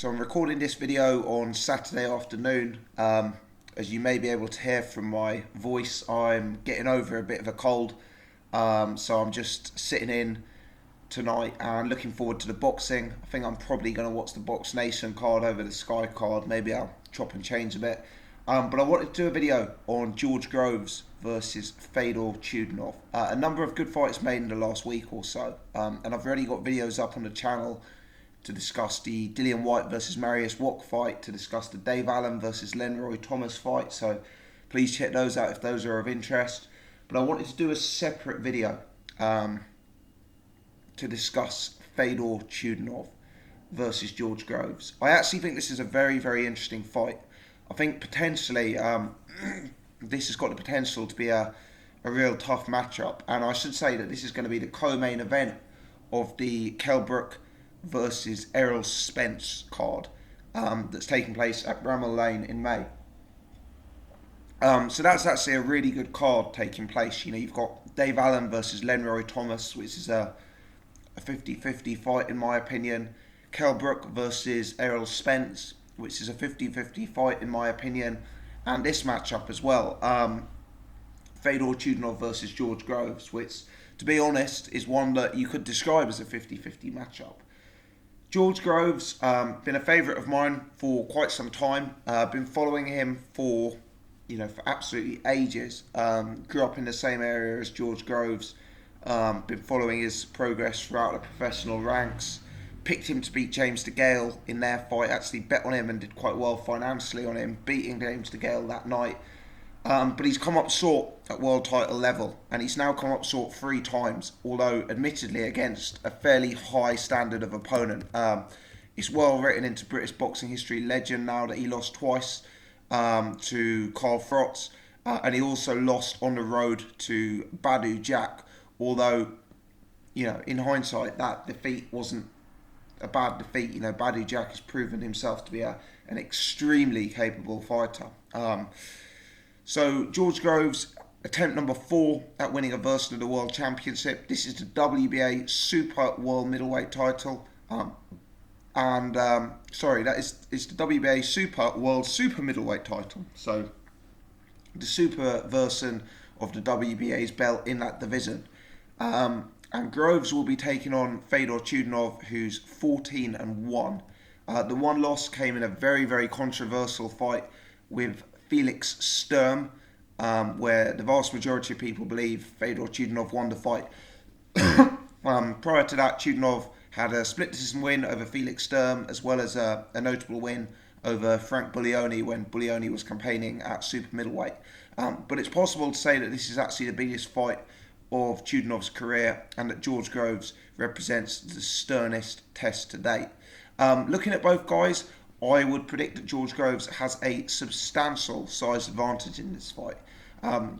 So I'm recording this video on Saturday afternoon. As you may be able to hear from my voice, I'm getting over a bit of a cold. So I'm just sitting in tonight and looking forward to the boxing. I think I'm probably going to watch the Box Nation card over the Sky card. Maybe I'll chop and change a bit. But I wanted to do a video on George Groves versus Fedor Chudinov. A number of good fights made in the last week or so. And I've already got videos up on the channel to discuss the Dillian Whyte versus Mariusz Wach fight, to discuss the Dave Allen versus Lenroy Thomas fight. So please check those out if those are of interest. But I wanted to do a separate video to discuss Fedor Chudinov versus George Groves. I actually think this is a very, very interesting fight. I think potentially this has got the potential to be a real tough matchup. And I should say that this is going to be the co-main event of the Kell Brook versus Errol Spence card that's taking place at Bramall Lane in May. So that's actually a really good card taking place. You know, you've got Dave Allen versus Lenroy Thomas, which is a 50-50 fight in my opinion. Kell Brook versus Errol Spence, which is a 50-50 fight in my opinion. And this matchup as well, Fedor Chudinov versus George Groves, which, to be honest, is one that you could describe as a 50-50 matchup. George Groves, been a favourite of mine for quite some time. Been following him for absolutely ages. Grew up in the same area as George Groves. Been following his progress throughout the professional ranks. Picked him to beat James DeGale in their fight. Actually bet on him and did quite well financially on him, beating James DeGale that night. But he's come up short at world title level, and he's now come up short 3 times, although admittedly against a fairly high standard of opponent. It's well written into British boxing history legend now that he lost twice to Carl Frotz, and he also lost on the road to Badou Jack, although, in hindsight, that defeat wasn't a bad defeat. Badou Jack has proven himself to be an extremely capable fighter. So George Groves, attempt number 4 at winning a version of the World Championship. This is the WBA Super World Middleweight title. That is the WBA Super World Super Middleweight title. So the super version of the WBA's belt in that division. And Groves will be taking on Fedor Chudinov, who's 14-1. The one loss came in a very, very controversial fight with Felix Sturm, where the vast majority of people believe Fedor Chudinov won the fight. Prior to that, Chudinov had a split decision win over Felix Sturm, as well as a notable win over Frank Buglioni when Buglioni was campaigning at super middleweight. But it's possible to say that this is actually the biggest fight of Chudinov's career, and that George Groves represents the sternest test to date. Looking at both guys, I would predict that George Groves has a substantial size advantage in this fight.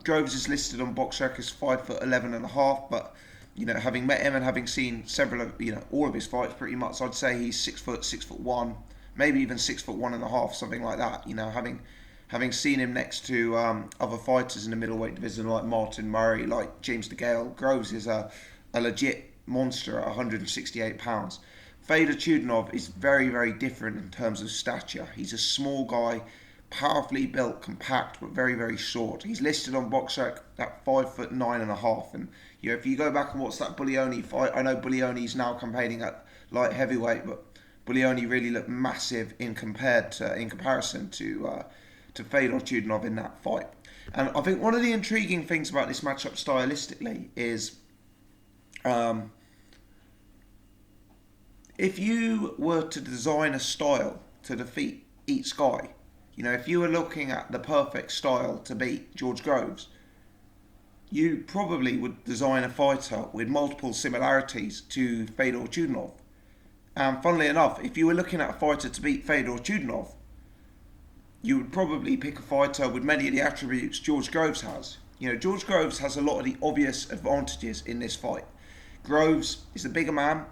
Groves is listed on BoxRec as 5'11.5", but having met him and having seen several of all of his fights, pretty much, I'd say he's 6 foot, 6'1", maybe even 6'1.5", something like that. Having seen him next to other fighters in the middleweight division like Martin Murray, like James DeGale, Groves is a legit monster at 168 pounds. Fedor Chudinov is very, very different in terms of stature. He's a small guy, powerfully built, compact, but very, very short. He's listed on BoxRec at 5'9.5", and if you go back and watch that Buglioni fight, I know Buglioni's now campaigning at light heavyweight, but Buglioni really looked massive in comparison to Fedor Chudinov in that fight. And I think one of the intriguing things about this matchup stylistically is, if you were to design a style to defeat each guy, if you were looking at the perfect style to beat George Groves, you probably would design a fighter with multiple similarities to Fedor Chudinov. And funnily enough, if you were looking at a fighter to beat Fedor Chudinov, you would probably pick a fighter with many of the attributes George Groves has. George Groves has a lot of the obvious advantages in this fight. Groves is a bigger man.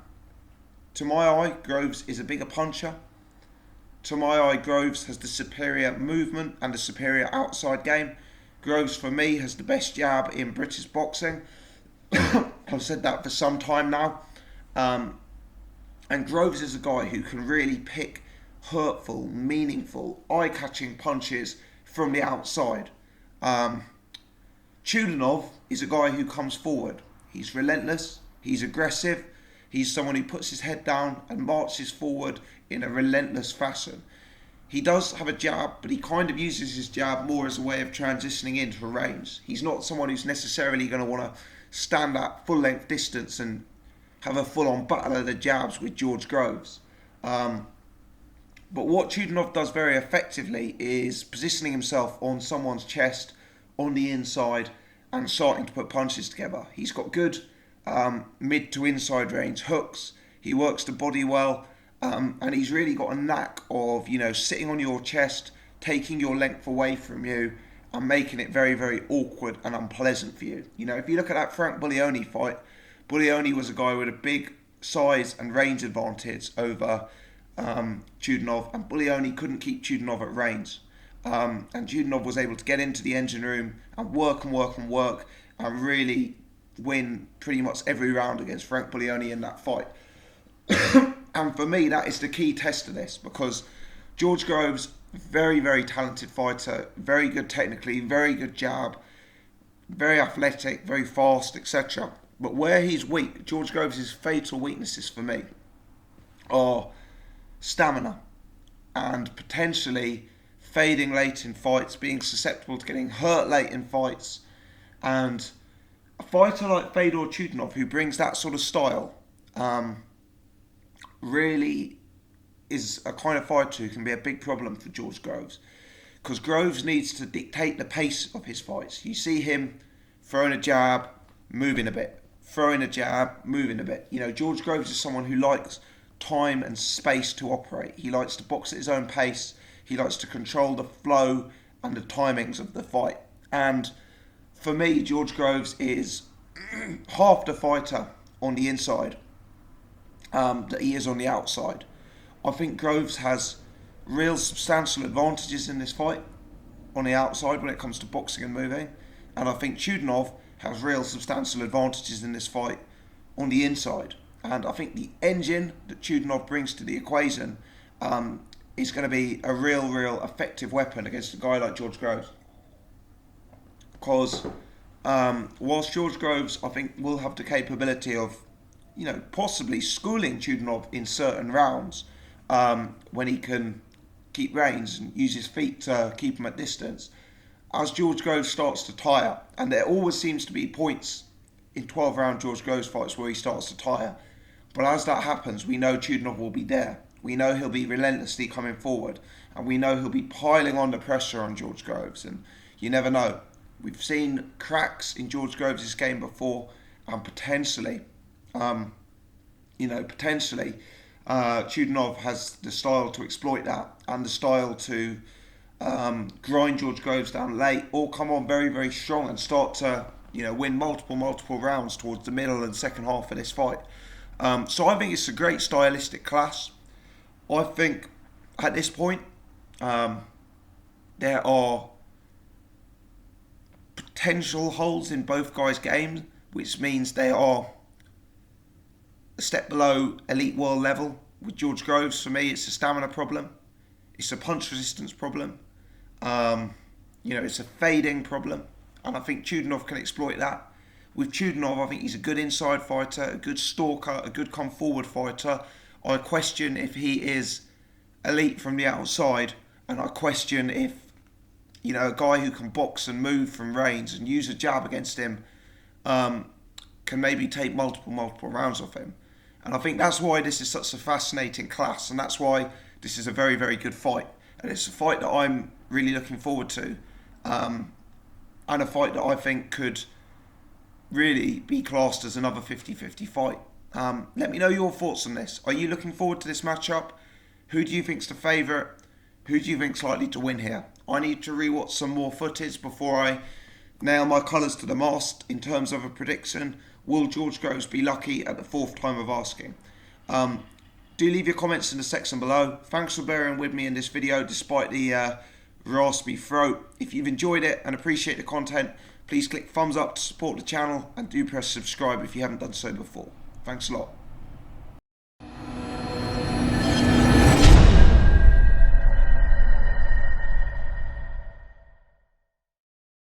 To my eye, Groves is a bigger puncher. To my eye, Groves has the superior movement and the superior outside game. Groves, for me, has the best jab in British boxing. I've said that for some time now. And Groves is a guy who can really pick hurtful, meaningful, eye-catching punches from the outside. Chudinov is a guy who comes forward. He's relentless, he's aggressive, he's someone who puts his head down and marches forward in a relentless fashion. He does have a jab, but he kind of uses his jab more as a way of transitioning into range. He's not someone who's necessarily going to want to stand at full length distance and have a full-on battle of the jabs with George Groves. But what Chudinov does very effectively is positioning himself on someone's chest, on the inside, and starting to put punches together. He's got good mid to inside range hooks. He works the body well, and he's really got a knack of, sitting on your chest, taking your length away from you, and making it very, very awkward and unpleasant for you. If you look at that Frank Buglioni fight, Buglioni was a guy with a big size and range advantage over Chudinov, and Buglioni couldn't keep Chudinov at range. And Chudinov was able to get into the engine room and work and really win pretty much every round against Frank Buglioni in that fight. And for me, that is the key test of this, because George Groves, very, very talented fighter, very good technically, very good jab, very athletic, very fast, etc. But where he's weak, George Groves' fatal weaknesses for me are stamina and potentially fading late in fights, being susceptible to getting hurt late in fights. And a fighter like Fedor Chudinov, who brings that sort of style, really is a kind of fighter who can be a big problem for George Groves, because Groves needs to dictate the pace of his fights. You see him throwing a jab, moving a bit, throwing a jab, moving a bit. George Groves is someone who likes time and space to operate. He likes to box at his own pace. He likes to control the flow and the timings of the fight. And for me, George Groves is half the fighter on the inside that he is on the outside. I think Groves has real substantial advantages in this fight on the outside when it comes to boxing and moving. And I think Chudinov has real substantial advantages in this fight on the inside. And I think the engine that Chudinov brings to the equation is going to be a real effective weapon against a guy like George Groves. Because whilst George Groves, I think, will have the capability of, possibly schooling Chudinov in certain rounds when he can keep reins and use his feet to keep him at distance, as George Groves starts to tire, and there always seems to be points in 12-round George Groves fights where he starts to tire. But as that happens, we know Chudinov will be there. We know he'll be relentlessly coming forward, and we know he'll be piling on the pressure on George Groves. And you never know. We've seen cracks in George Groves' game before, and potentially, Chudinov has the style to exploit that, and the style to grind George Groves down late, or come on very, very strong and start to win multiple rounds towards the middle and second half of this fight. So I think it's a great stylistic clash. I think at this point there are potential holes in both guys' games, which means they are a step below elite world level. With George Groves, for me, it's a stamina problem, it's a punch resistance problem, it's a fading problem, and I think Chudinov can exploit that. With Chudinov, I think he's a good inside fighter, a good stalker, a good come forward fighter. I question if he is elite from the outside, and I question if a guy who can box and move from range and use a jab against him can maybe take multiple rounds off him. And I think that's why this is such a fascinating class, and that's why this is a very, very good fight. And it's a fight that I'm really looking forward to, and a fight that I think could really be classed as another 50-50 fight. Let me know your thoughts on this. Are you looking forward to this matchup? Who do you think's the favourite? Who do you think's likely to win here? I need to rewatch some more footage before I nail my colours to the mast in terms of a prediction. Will George Groves be lucky at the fourth time of asking? Do leave your comments in the section below. Thanks for bearing with me in this video despite the raspy throat. If you've enjoyed it and appreciate the content, please click thumbs up to support the channel, and do press subscribe if you haven't done so before. Thanks a lot.